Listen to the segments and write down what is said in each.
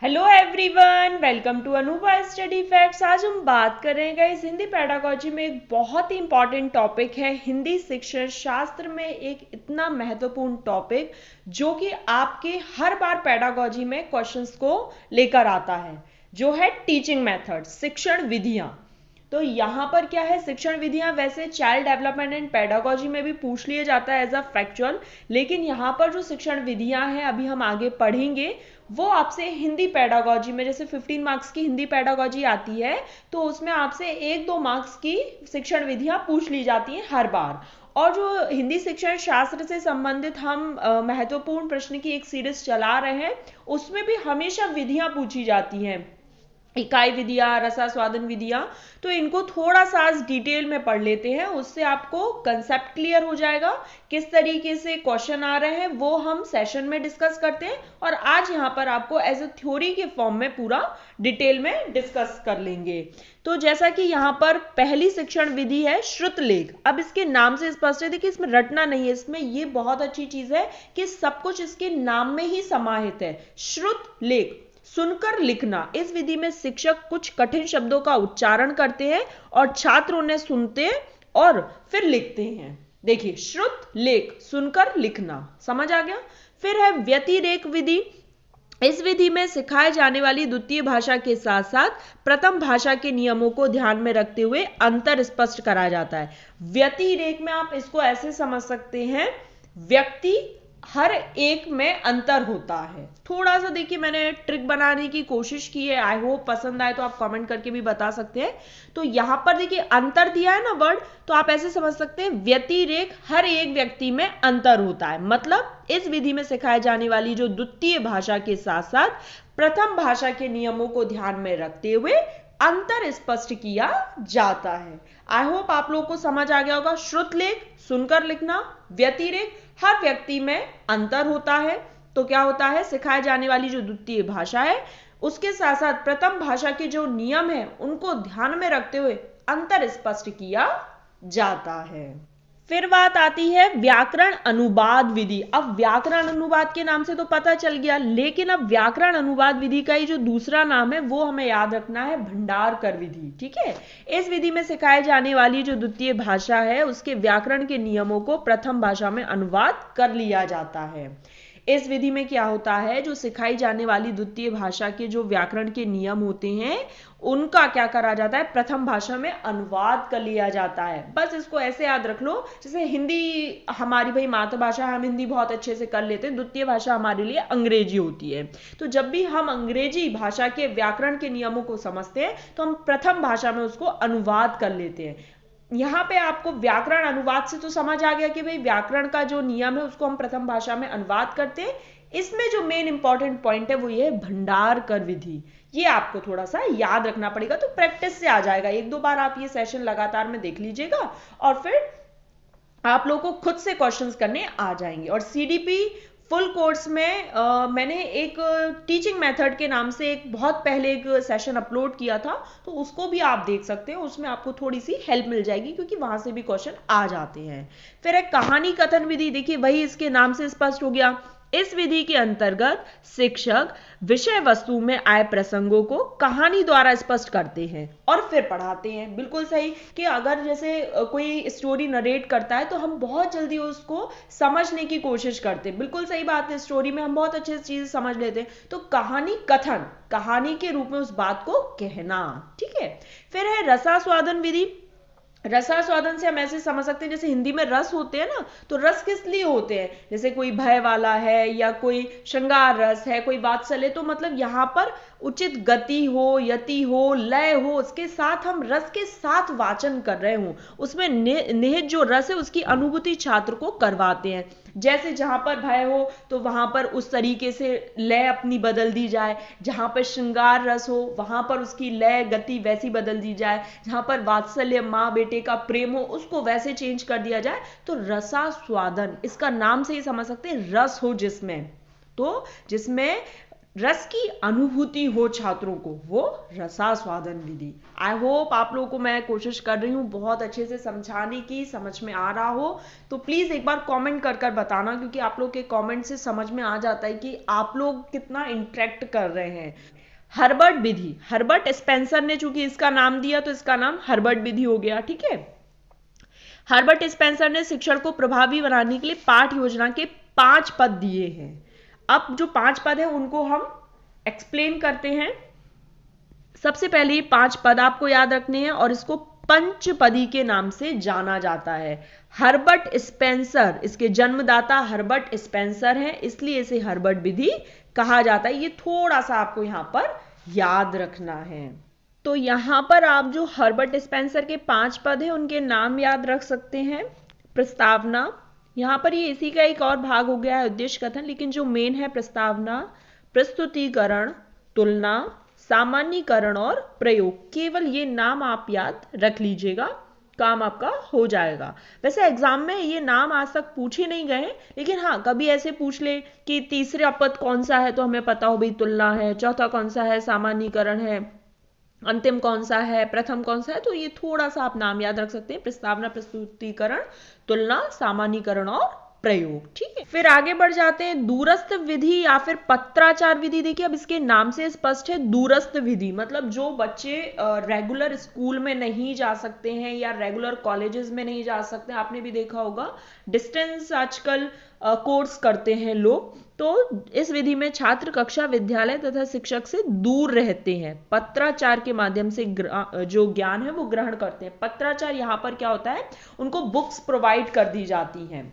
Hello everyone, welcome to Anubha study facts. आज हम बात करेंगे इस हिंदी पेडागोजी में एक बहुत ही इंपॉर्टेंट टॉपिक है। हिंदी शिक्षण शास्त्र में एक इतना महत्वपूर्ण टॉपिक जो कि आपके हर बार पेडागोजी में क्वेश्चंस को लेकर आता है, जो है टीचिंग मेथड, शिक्षण विधियां। तो यहाँ पर क्या है, शिक्षण विधियां वैसे चाइल्ड डेवलपमेंट एंड पेडागोजी में भी पूछ लिया जाता है एज अ फैक्चुअल, लेकिन यहाँ पर जो शिक्षण विधियां हैं अभी हम आगे पढ़ेंगे वो आपसे हिंदी पेडागोजी में, जैसे 15 मार्क्स की हिंदी पेडागोजी आती है तो उसमें आपसे 1-2 मार्क्स की शिक्षण विधियां पूछ ली जाती हैं हर बार। और जो हिंदी शिक्षण शास्त्र से संबंधित हम महत्वपूर्ण प्रश्न की एक सीरीज चला रहे हैं उसमें भी हमेशा विधियां पूछी जाती हैं, इकाई विधियां, रसास्वादन विधियां। तो इनको थोड़ा सा आज डिटेल में पढ़ लेते हैं, उससे आपको कंसेप्ट क्लियर हो जाएगा, किस तरीके से क्वेश्चन आ रहे हैं वो हम सेशन में डिस्कस करते हैं। और आज यहाँ पर आपको एज अ थ्योरी के फॉर्म में पूरा डिटेल में डिस्कस कर लेंगे। तो जैसा कि यहाँ पर पहली शिक्षण विधि है श्रुतलेख। अब इसके नाम से स्पष्ट है, देखिए इसमें रटना नहीं है, इसमें ये बहुत अच्छी चीज है कि सब कुछ इसके नाम में ही समाहित है। श्रुतलेख, सुनकर लिखना। इस विधि में शिक्षक कुछ कठिन शब्दों का उच्चारण करते हैं और छात्र उन्हें सुनते और फिर लिखते हैं। देखिए श्रुत लेख, सुनकर लिखना, समझ आ गया। फिर है व्यतिरेक विधि। इस विधि में सिखाए जाने वाली द्वितीय भाषा के साथ साथ प्रथम भाषा के नियमों को ध्यान में रखते हुए अंतर स्पष्ट कराया जाता है। व्यतिरेक में आप इसको ऐसे समझ सकते हैं, व्यक्ति हर एक में अंतर होता है। थोड़ा सा देखिए मैंने ट्रिक बनाने की कोशिश की है, आई होप पसंद आए तो आप कमेंट करके भी बता सकते हैं। तो यहां पर देखिए अंतर दिया है ना वर्ड, तो आप ऐसे समझ सकते हैं व्यतिरेक, हर एक व्यक्ति में अंतर होता है। मतलब इस विधि में सिखाई जाने वाली जो द्वितीय भाषा के साथ साथ प्रथम भाषा के नियमों को ध्यान में रखते हुए अंतर स्पष्ट किया जाता है। आई होप आप लोगों को समझ आ गया होगा। श्रुतलेख, सुनकर लिखना, व्यतिरेक, हर व्यक्ति में अंतर होता है। तो क्या होता है, सिखाई जाने वाली जो द्वितीय भाषा है उसके साथ साथ प्रथम भाषा के जो नियम है उनको ध्यान में रखते हुए अंतर स्पष्ट किया जाता है। फिर बात आती है व्याकरण अनुवाद विधि। अब व्याकरण अनुवाद के नाम से तो पता चल गया, लेकिन अब व्याकरण अनुवाद विधि का ही जो दूसरा नाम है वो हमें याद रखना है, भंडारकर विधि। ठीक है, इस विधि में सिखाई जाने वाली जो द्वितीय भाषा है उसके व्याकरण के नियमों को प्रथम भाषा में अनुवाद कर लिया जाता है। इस विधि में क्या होता है, जो सिखाई जाने वाली द्वितीय भाषा के जो व्याकरण के नियम होते हैं उनका क्या करा जाता है, प्रथम भाषा में अनुवाद कर लिया जाता है। बस इसको ऐसे याद रख लो, जैसे हिंदी हमारी भाई मातृभाषा, हम हिंदी बहुत अच्छे से कर लेते हैं, द्वितीय भाषा हमारे लिए अंग्रेजी होती है। तो जब भी हम अंग्रेजी भाषा के व्याकरण के नियमों को समझते हैं तो हम प्रथम भाषा में उसको अनुवाद कर लेते हैं। यहाँ पे आपको व्याकरण अनुवाद से तो समझ आ गया कि भाई व्याकरण का जो नियम है उसको हम प्रथम भाषा में अनुवाद करते हैं। इसमें जो मेन इंपॉर्टेंट पॉइंट है वो ये भंडारकर विधि, ये आपको थोड़ा सा याद रखना पड़ेगा। तो प्रैक्टिस से आ जाएगा, 1-2 बार आप ये सेशन लगातार में देख लीजिएगा और फिर आप लोगों को खुद से क्वेश्चंस करने आ जाएंगे। और सीडीपी फुल कोर्स में मैंने एक टीचिंग मेथड के नाम से एक बहुत पहले एक सेशन अपलोड किया था, तो उसको भी आप देख सकते हैं, उसमें आपको थोड़ी सी हेल्प मिल जाएगी क्योंकि वहां से भी क्वेश्चन आ जाते हैं। फिर एक कहानी कथन विधि, देखिए वही इसके नाम से स्पष्ट हो गया। इस विधि के अंतर्गत शिक्षक विषय वस्तु में आए प्रसंगों को कहानी द्वारा स्पष्ट करते हैं और फिर पढ़ाते हैं। बिल्कुल सही कि अगर जैसे कोई स्टोरी नरेट करता है तो हम बहुत जल्दी उसको समझने की कोशिश करते हैं, बिल्कुल सही बात है, स्टोरी में हम बहुत अच्छे से चीजें समझ लेते हैं। तो कहानी कथन, कहानी के रूप में उस बात को कहना। ठीक है, फिर है रसास्वादन विधि। रसास्वादन से हम ऐसे समझ सकते हैं, जैसे हिंदी में रस होते हैं ना, तो रस किस लिए होते हैं, जैसे कोई भय वाला है या कोई श्रृंगार रस है, कोई वात्सल्य, तो मतलब यहाँ पर उचित गति हो, यति हो, लय हो, उसके साथ हम रस के साथ वाचन कर रहे हो, उसमें निहित जो रस है उसकी अनुभूति छात्र को करवाते हैं। जैसे जहां पर भय हो तो वहां पर उस तरीके से लय अपनी बदल दी जाए, जहां पर श्रृंगार रस हो वहां पर उसकी लय गति वैसी बदल दी जाए, जहां पर वात्सल्य माँ बेटे का प्रेम हो उसको वैसे चेंज कर दिया जाए। तो रसास्वादन, इसका नाम से ही समझ सकते हैं, रस हो जिसमें, तो जिसमें रस की अनुभूति हो छात्रों को, वो रसास्वादन विधि। आई होप आप लोगों को मैं कोशिश कर रही हूँ बहुत अच्छे से समझाने की, समझ में आ रहा हो तो प्लीज एक बार कमेंट कर कर बताना, क्योंकि आप लोग के कमेंट से समझ में आ जाता है कि आप लोग कितना इंटरेक्ट कर रहे हैं। हर्बर्ट विधि, हर्बर्ट स्पेंसर ने चूंकि इसका नाम दिया तो इसका नाम हर्बर्ट विधि हो गया, ठीक है। हर्बर्ट स्पेंसर ने शिक्षण को प्रभावी बनाने के लिए पाठ योजना के 5 पद दिए हैं। अब जो 5 पद है उनको हम एक्सप्लेन करते हैं। सबसे पहले 5 पद आपको याद रखने हैं और इसको पंचपदी के नाम से जाना जाता है। हर्बर्ट स्पेंसर, इसके जन्मदाता हर्बर्ट स्पेंसर हैं, इसलिए इसे हर्बर्ट विधि कहा जाता है। ये थोड़ा सा आपको यहां पर याद रखना है। तो यहां पर आप जो हर्बर्ट स्पेंसर के 5 पद हैं उनके नाम याद रख सकते हैं। प्रस्तावना, यहां पर ये इसी का एक और भाग हो गया है उद्देश्य कथन, लेकिन जो मेन है प्रस्तावना, प्रस्तुतिकरण, तुलना, सामान्यीकरण और प्रयोग, केवल ये नाम आप याद रख लीजिएगा, काम आपका हो जाएगा। वैसे एग्जाम में ये नाम आज तक पूछे नहीं गए, लेकिन हाँ कभी ऐसे पूछ ले कि तीसरा पद कौन सा है तो हमें पता हो भाई तुलना है, चौथा कौन सा है सामान्यीकरण है, अंतिम कौन सा है, प्रथम कौन सा है, तो ये थोड़ा सा आप नाम याद रख सकते हैं। प्रस्तावना, प्रस्तुतिकरण, तुलना, सामान्यीकरण और प्रयोग, ठीक है। फिर आगे बढ़ जाते हैं दूरस्थ विधि या फिर पत्राचार विधि। देखिए अब इसके नाम से स्पष्ट है, दूरस्थ विधि मतलब जो बच्चे रेगुलर स्कूल में नहीं जा सकते हैं या रेगुलर कॉलेजेस में नहीं जा सकते, आपने भी देखा होगा डिस्टेंस आजकल कोर्स करते हैं लोग, तो इस विधि में छात्र कक्षा, विद्यालय तथा शिक्षक से दूर रहते हैं, पत्राचार के माध्यम से जो ज्ञान है वो ग्रहण करते हैं। पत्राचार यहाँ पर क्या होता है, उनको बुक्स प्रोवाइड कर दी जाती हैं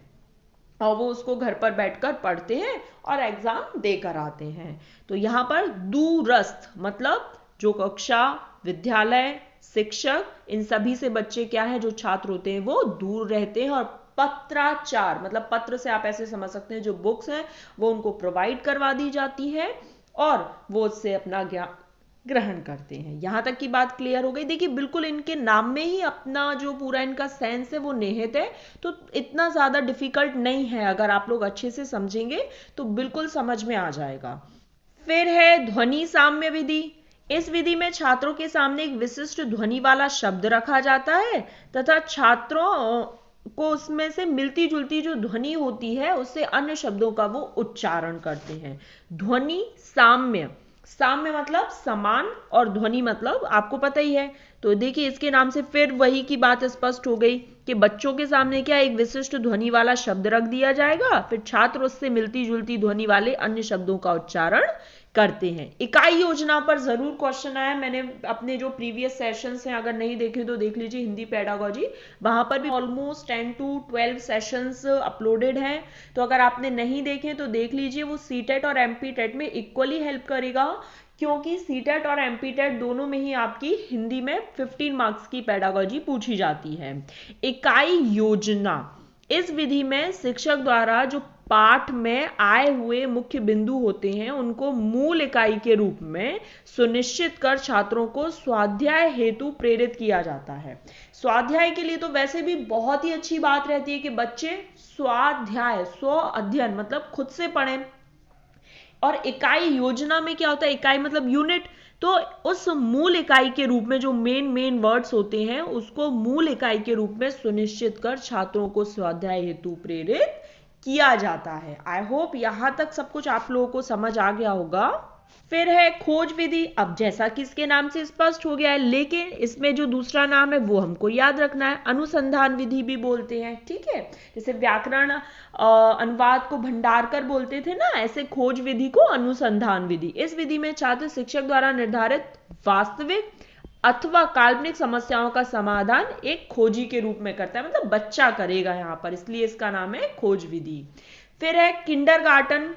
और वो उसको घर पर बैठकर पढ़ते हैं और एग्जाम देकर आते हैं। तो यहाँ पर दूरस्थ मतलब जो कक्षा, विद्यालय, शिक्षक, इन सभी से बच्चे क्या है, जो छात्र होते हैं वो दूर रहते हैं। और पत्राचार मतलब पत्र से आप ऐसे समझ सकते हैं जो बुक्स हैं वो उनको प्रोवाइड करवा दी जाती है और वो उससे अपना ज्ञान ग्रहण करते हैं। यहां तक की बात क्लियर हो गई। देखिए बिल्कुल इनके नाम में ही अपना जो पूरा इनका सेंस है वो निहित है, तो इतना ज्यादा डिफिकल्ट नहीं है, अगर आप लोग अच्छे से समझेंगे तो बिल्कुल समझ में आ जाएगा। फिर है ध्वनि साम्य विधि। इस विधि में छात्रों के सामने एक विशिष्ट ध्वनि वाला शब्द रखा जाता है तथा छात्रों को उसमें से मिलती जुलती जो ध्वनि होती है उससे अन्य शब्दों का वो उच्चारण करते हैं। ध्वनि साम्य, साम्य मतलब समान और ध्वनि मतलब आपको पता ही है। तो देखिए इसके नाम से फिर वही की बात स्पष्ट हो गई कि बच्चों के सामने क्या एक विशिष्ट ध्वनि वाला शब्द रख दिया जाएगा, फिर छात्र उससे मिलती जुलती ध्वनि वाले अन्य शब्दों का उच्चारण करते हैं। इकाई योजना पर जरूर क्वेश्चन आया, मैंने अपने जो प्रीवियस सेशंस हैं अगर नहीं देखे तो देख लीजिए, हिंदी पेडागोजी, वहां पर भी ऑलमोस्ट 10 to 12 सेशंस अपलोडेड हैं, तो अगर आपने नहीं देखे तो देख लीजिए। वो सीटेट और एमपीटेट में इक्वली हेल्प करेगा, क्योंकि सीटेट और एमपीटेट दोनों में ही आपकी हिंदी में 15 मार्क्स की पेडागोजी पूछी जाती है। इकाई योजना, इस विधि में शिक्षक द्वारा जो पाठ में आए हुए मुख्य बिंदु होते हैं उनको मूल इकाई के रूप में सुनिश्चित कर छात्रों को स्वाध्याय हेतु प्रेरित किया जाता है। स्वाध्याय के लिए तो वैसे भी बहुत ही अच्छी बात रहती है कि बच्चे स्वाध्याय, स्व अध्ययन मतलब खुद से पढ़ें। और इकाई योजना में क्या होता है, इकाई मतलब यूनिट, तो उस मूल इकाई के रूप में जो मेन वर्ड्स होते हैं उसको मूल इकाई के रूप में सुनिश्चित कर छात्रों को स्वाध्याय हेतु प्रेरित किया जाता है। आई होप यहां तक सब कुछ आप लोगों को समझ आ गया होगा। फिर है खोज विधि। अब जैसा कि इसके नाम से स्पष्ट हो गया है, लेकिन इसमें जो दूसरा नाम है वो हमको याद रखना है, अनुसंधान विधि भी बोलते हैं, ठीक है। जैसे व्याकरण अनुवाद को भंडारकर बोलते थे ना, ऐसे खोज विधि को अनुसंधान विधि। इस विधि में छात्र शिक्षक द्वारा निर्धारित वास्तविक अथवा काल्पनिक समस्याओं का समाधान एक खोजी के रूप में करता है, मतलब बच्चा करेगा यहां पर, इसलिए इसका नाम है खोज विधि। फिर है किंडरगार्टन।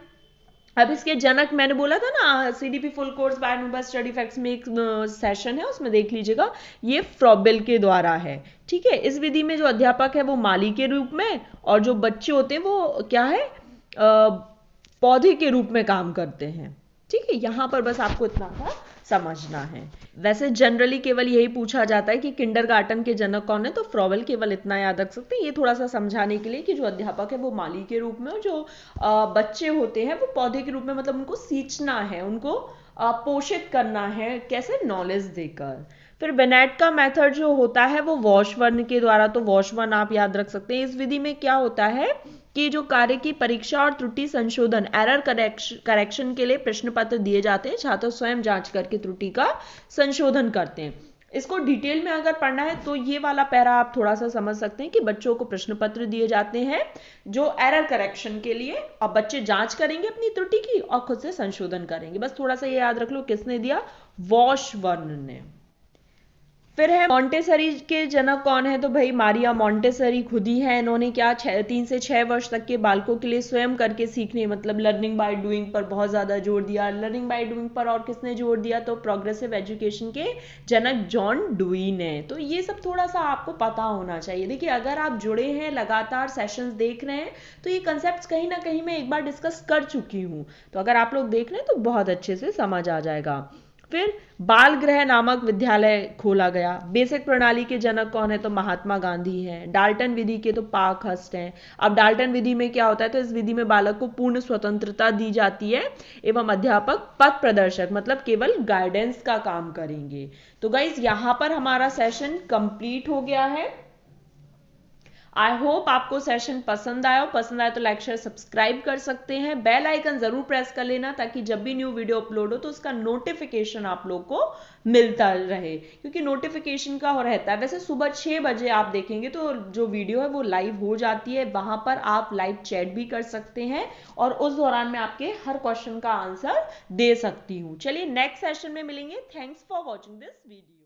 अब इसके जनक मैंने बोला था ना, सीडीपी फुल कोर्स बाय अनुभव स्टडी फैक्ट्स में एक सेशन है उसमें देख लीजिएगा, ये फ्रॉबेल के द्वारा है, ठीक है। इस विधि में जो अध्यापक है वो माली के रूप में और जो बच्चे होते हैं वो क्या है, पौधे के रूप में काम करते हैं, ठीक है। यहां पर बस आपको इतना था समझना है। वैसे जनरली केवल यही पूछा जाता है कि किंडरगार्टन के जनक कौन है, तो फ्रॉवेल, केवल इतना याद रख सकते हैं। ये थोड़ा सा समझाने के लिए कि जो अध्यापक है वो माली के रूप में, और जो बच्चे होते हैं वो पौधे के रूप में, मतलब उनको सींचना है, उनको पोषित करना है, कैसे, नॉलेज देकर। फिर बेनेट का मेथड जो होता है वो वॉशबर्न के द्वारा, तो वॉशबर्न आप याद रख सकते हैं। इस विधि में क्या होता है कि जो कार्य की परीक्षा और त्रुटि संशोधन, एरर करेक्शन के लिए प्रश्न पत्र दिए जाते हैं, छात्र स्वयं जांच करके त्रुटि का संशोधन करते हैं। इसको डिटेल में अगर पढ़ना है तो ये वाला पैरा आप थोड़ा सा समझ सकते हैं कि बच्चों को प्रश्न पत्र दिए जाते हैं जो एरर करेक्शन के लिए, और बच्चे जांच करेंगे अपनी त्रुटि की और खुद से संशोधन करेंगे। बस थोड़ा सा ये याद रख लो, किसने दिया, वॉशबर्न ने। फिर है मॉन्टेसरी के जनक कौन है, तो भाई मारिया मॉन्टेसरी खुद ही है। इन्होंने क्या 3 से 6 वर्ष तक के बालकों के लिए स्वयं करके सीखने, मतलब लर्निंग बाय डूइंग पर बहुत ज़्यादा जोर दिया। लर्निंग बाय डूइंग पर और किसने जोर दिया, तो प्रोग्रेसिव एजुकेशन के जनक जॉन डुई ने। तो ये सब थोड़ा सा आपको पता होना चाहिए। देखिए अगर आप जुड़े हैं, लगातार सेशंस देख रहे हैं, तो ये कंसेप्ट कहीं ना कहीं मैं एक बार डिस्कस कर चुकी हूँ, तो अगर आप लोग देख रहे हैं तो बहुत अच्छे से समझ आ जाएगा। फिर बाल गृह नामक विद्यालय खोला गया। बेसिक प्रणाली के जनक कौन है, तो महात्मा गांधी हैं। डाल्टन विधि के तो पार्कहर्स्ट हैं। अब डाल्टन विधि में क्या होता है, तो इस विधि में बालक को पूर्ण स्वतंत्रता दी जाती है एवं अध्यापक पथ प्रदर्शक, मतलब केवल गाइडेंस का काम करेंगे। तो गाइज यहां पर हमारा सेशन कंप्लीट हो गया है। आई होप आपको सेशन पसंद आया तो लाइक शेयर सब्सक्राइब कर सकते हैं। बेल आइकन जरूर प्रेस कर लेना ताकि जब भी न्यू वीडियो अपलोड हो तो उसका नोटिफिकेशन आप लोग को मिलता रहे, क्योंकि नोटिफिकेशन का हो रहता है। वैसे सुबह 6 बजे आप देखेंगे तो जो वीडियो है वो लाइव हो जाती है, वहां पर आप लाइव चैट भी कर सकते हैं और उस दौरान मैं आपके हर क्वेश्चन का आंसर दे सकती हूँ। चलिए नेक्स्ट सेशन में मिलेंगे। Thanks for watching this video.